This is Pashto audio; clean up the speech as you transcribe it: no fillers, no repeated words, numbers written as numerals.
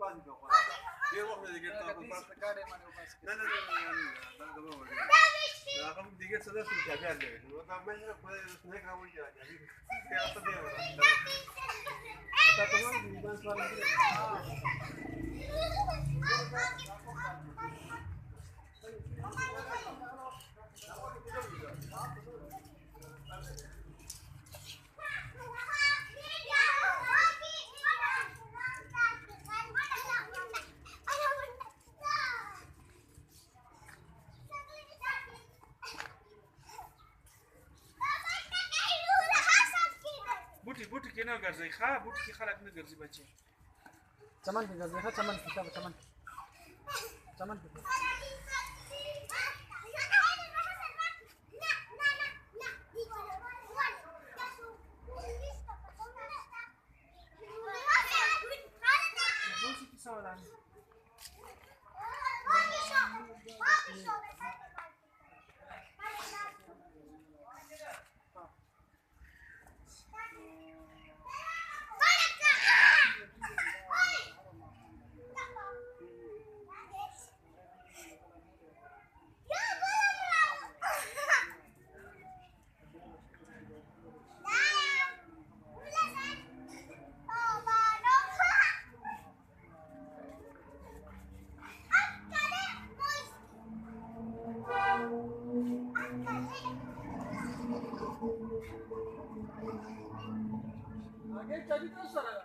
پاتې کو خو ډېر وخت دې ګټه کو پاتې کارې باندې وباس نه دا به وړي دا کوم دې څه ده چې بیا دی نو دا مې نه کوی نه کوي یا دې څه دی ورته دا ته نو دې باندې سوال نه بوټي کې نه ګرځي ښه بوټي کې خلک نه ګرځي بچي چمن کې ګرځي ښه چمن کې چمن کې Agak jadi terus